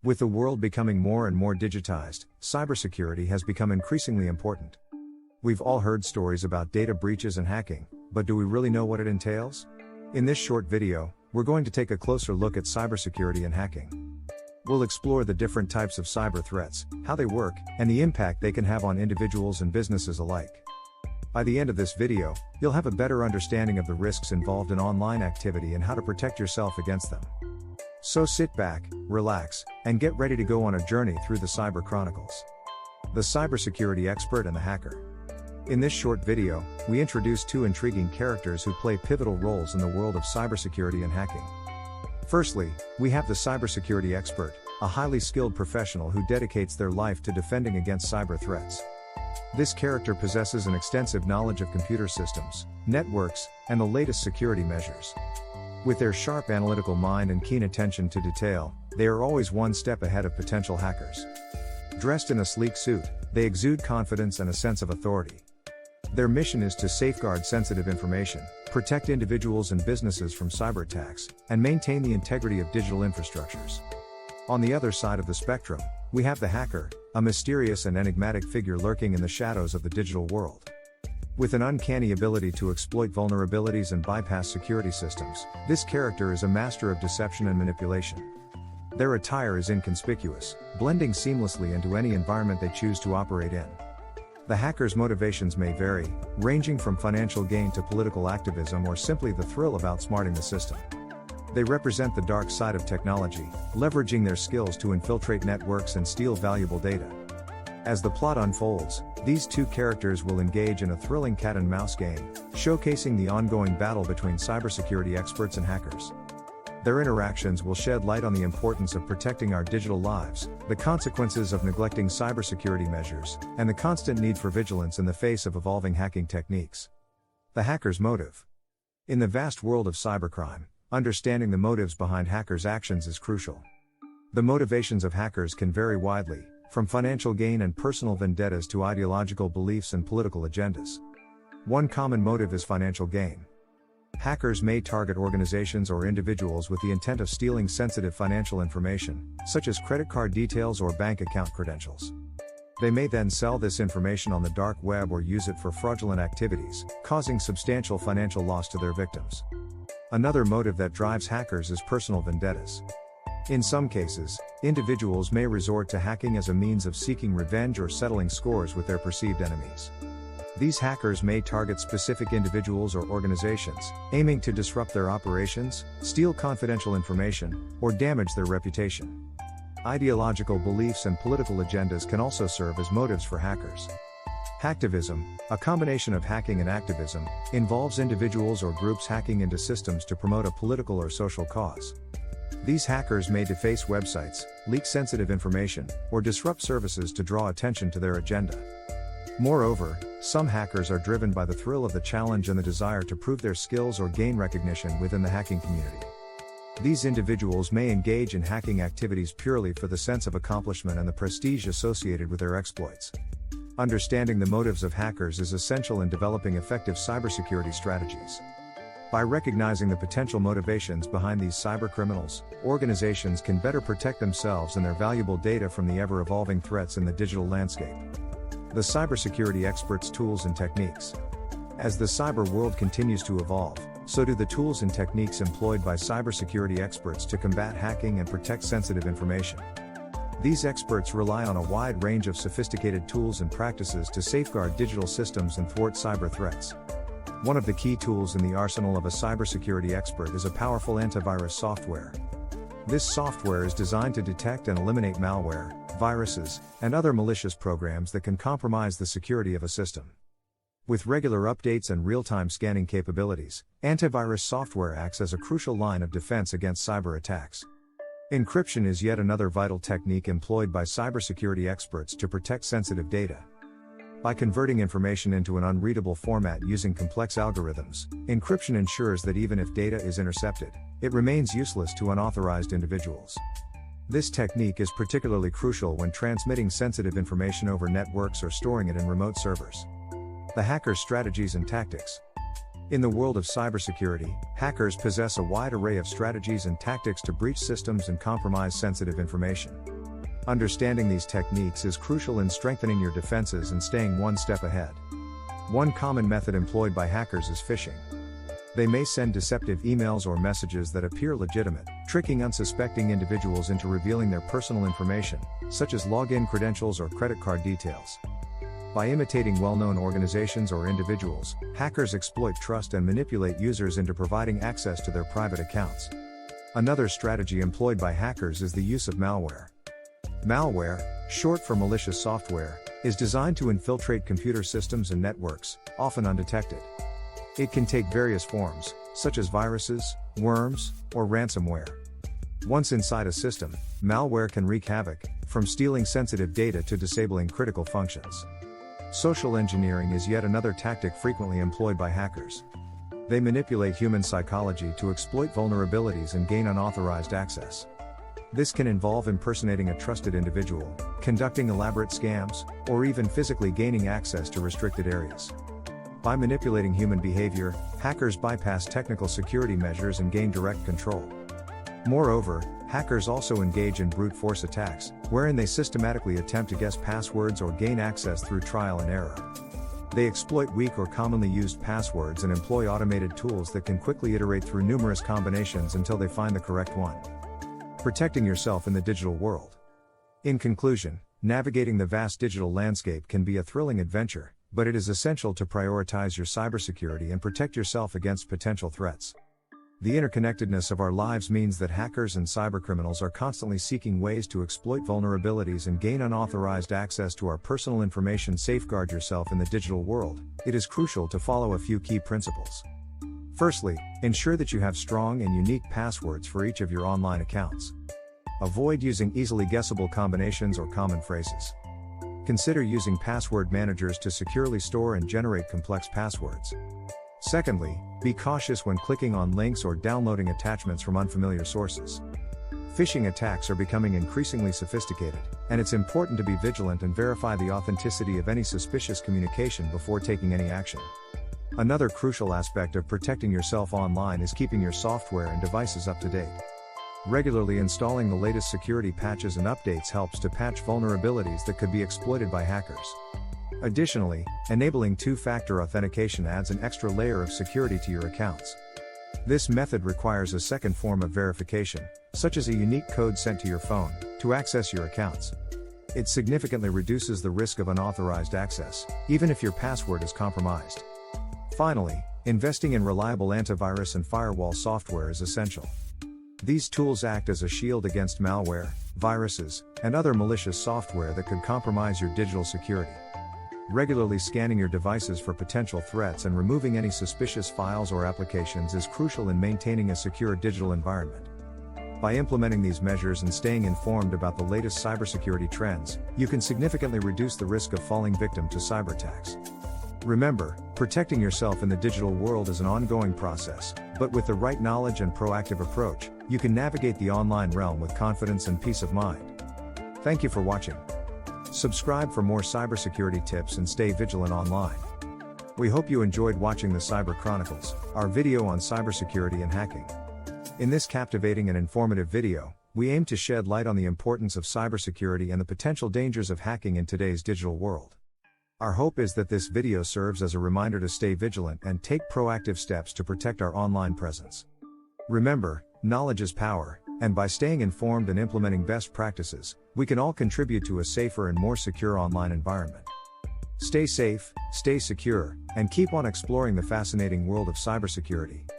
With the world becoming more and more digitized, cybersecurity has become increasingly important. We've all heard stories about data breaches and hacking, but do we really know what it entails? In this short video, we're going to take a closer look at cybersecurity and hacking. We'll explore the different types of cyber threats, how they work, and the impact they can have on individuals and businesses alike. By the end of this video, you'll have a better understanding of the risks involved in online activity and how to protect yourself against them. So sit back, relax, and get ready to go on a journey through the Cyber Chronicles. The cybersecurity expert and the hacker. In this short video, we introduce two intriguing characters who play pivotal roles in the world of cybersecurity and hacking. Firstly, we have the cybersecurity expert, a highly skilled professional who dedicates their life to defending against cyber threats. This character possesses an extensive knowledge of computer systems, networks, and the latest security measures. With their sharp analytical mind and keen attention to detail, they are always one step ahead of potential hackers. Dressed in a sleek suit, they exude confidence and a sense of authority. Their mission is to safeguard sensitive information, protect individuals and businesses from cyber attacks, and maintain the integrity of digital infrastructures. On the other side of the spectrum, we have the hacker, a mysterious and enigmatic figure lurking in the shadows of the digital world. With an uncanny ability to exploit vulnerabilities and bypass security systems, this character is a master of deception and manipulation. Their attire is inconspicuous, blending seamlessly into any environment they choose to operate in. The hacker's motivations may vary, ranging from financial gain to political activism or simply the thrill of outsmarting the system. They represent the dark side of technology, leveraging their skills to infiltrate networks and steal valuable data. As the plot unfolds, these two characters will engage in a thrilling cat-and-mouse game, showcasing the ongoing battle between cybersecurity experts and hackers. Their interactions will shed light on the importance of protecting our digital lives, the consequences of neglecting cybersecurity measures, and the constant need for vigilance in the face of evolving hacking techniques. The hacker's motive. In the vast world of cybercrime, understanding the motives behind hackers' actions is crucial. The motivations of hackers can vary widely, from financial gain and personal vendettas to ideological beliefs and political agendas. One common motive is financial gain. Hackers may target organizations or individuals with the intent of stealing sensitive financial information, such as credit card details or bank account credentials. They may then sell this information on the dark web or use it for fraudulent activities, causing substantial financial loss to their victims. Another motive that drives hackers is personal vendettas. In some cases, individuals may resort to hacking as a means of seeking revenge or settling scores with their perceived enemies. These hackers may target specific individuals or organizations, aiming to disrupt their operations, steal confidential information, or damage their reputation. Ideological beliefs and political agendas can also serve as motives for hackers. Hacktivism, a combination of hacking and activism, involves individuals or groups hacking into systems to promote a political or social cause. These hackers may deface websites, leak sensitive information, or disrupt services to draw attention to their agenda. Moreover, some hackers are driven by the thrill of the challenge and the desire to prove their skills or gain recognition within the hacking community. These individuals may engage in hacking activities purely for the sense of accomplishment and the prestige associated with their exploits. Understanding the motives of hackers is essential in developing effective cybersecurity strategies. By recognizing the potential motivations behind these cybercriminals, organizations can better protect themselves and their valuable data from the ever-evolving threats in the digital landscape. The cybersecurity expert's tools and techniques. As the cyber world continues to evolve, so do the tools and techniques employed by cybersecurity experts to combat hacking and protect sensitive information. These experts rely on a wide range of sophisticated tools and practices to safeguard digital systems and thwart cyber threats. One of the key tools in the arsenal of a cybersecurity expert is a powerful antivirus software. This software is designed to detect and eliminate malware, viruses, and other malicious programs that can compromise the security of a system. With regular updates and real-time scanning capabilities, antivirus software acts as a crucial line of defense against cyber attacks. Encryption is yet another vital technique employed by cybersecurity experts to protect sensitive data. By converting information into an unreadable format using complex algorithms, encryption ensures that even if data is intercepted, it remains useless to unauthorized individuals. This technique is particularly crucial when transmitting sensitive information over networks or storing it in remote servers. The hacker's strategies and tactics. In the world of cybersecurity, hackers possess a wide array of strategies and tactics to breach systems and compromise sensitive information. Understanding these techniques is crucial in strengthening your defenses and staying one step ahead. One common method employed by hackers is phishing. They may send deceptive emails or messages that appear legitimate, tricking unsuspecting individuals into revealing their personal information, such as login credentials or credit card details. By imitating well-known organizations or individuals, hackers exploit trust and manipulate users into providing access to their private accounts. Another strategy employed by hackers is the use of malware. Malware, short for malicious software, is designed to infiltrate computer systems and networks, often undetected. It can take various forms, such as viruses, worms, or ransomware. Once inside a system, malware can wreak havoc, from stealing sensitive data to disabling critical functions. Social engineering is yet another tactic frequently employed by hackers. They manipulate human psychology to exploit vulnerabilities and gain unauthorized access. This can involve impersonating a trusted individual, conducting elaborate scams, or even physically gaining access to restricted areas. By manipulating human behavior, hackers bypass technical security measures and gain direct control. Moreover, hackers also engage in brute force attacks, wherein they systematically attempt to guess passwords or gain access through trial and error. They exploit weak or commonly used passwords and employ automated tools that can quickly iterate through numerous combinations until they find the correct one. Protecting yourself in the digital world. In conclusion, navigating the vast digital landscape can be a thrilling adventure, but it is essential to prioritize your cybersecurity and protect yourself against potential threats. The interconnectedness of our lives means that hackers and cybercriminals are constantly seeking ways to exploit vulnerabilities and gain unauthorized access to our personal information. Safeguard yourself in the digital world. It is crucial to follow a few key principles. Firstly, ensure that you have strong and unique passwords for each of your online accounts. Avoid using easily guessable combinations or common phrases. Consider using password managers to securely store and generate complex passwords. Secondly, be cautious when clicking on links or downloading attachments from unfamiliar sources. Phishing attacks are becoming increasingly sophisticated, and it's important to be vigilant and verify the authenticity of any suspicious communication before taking any action. Another crucial aspect of protecting yourself online is keeping your software and devices up to date. Regularly installing the latest security patches and updates helps to patch vulnerabilities that could be exploited by hackers. Additionally, enabling two-factor authentication adds an extra layer of security to your accounts. This method requires a second form of verification, such as a unique code sent to your phone, to access your accounts. It significantly reduces the risk of unauthorized access, even if your password is compromised. Finally, investing in reliable antivirus and firewall software is essential. These tools act as a shield against malware, viruses, and other malicious software that could compromise your digital security. Regularly scanning your devices for potential threats and removing any suspicious files or applications is crucial in maintaining a secure digital environment. By implementing these measures and staying informed about the latest cybersecurity trends, you can significantly reduce the risk of falling victim to cyber attacks. Remember, protecting yourself in the digital world is an ongoing process, but with the right knowledge and proactive approach, you can navigate the online realm with confidence and peace of mind. Thank you for watching. Subscribe for more cybersecurity tips and stay vigilant online. We hope you enjoyed watching the Cyber Chronicles, our video on cybersecurity and hacking. In this captivating and informative video, we aim to shed light on the importance of cybersecurity and the potential dangers of hacking in today's digital world. Our hope is that this video serves as a reminder to stay vigilant and take proactive steps to protect our online presence. Remember, knowledge is power, and by staying informed and implementing best practices, we can all contribute to a safer and more secure online environment. Stay safe, stay secure, and keep on exploring the fascinating world of cybersecurity.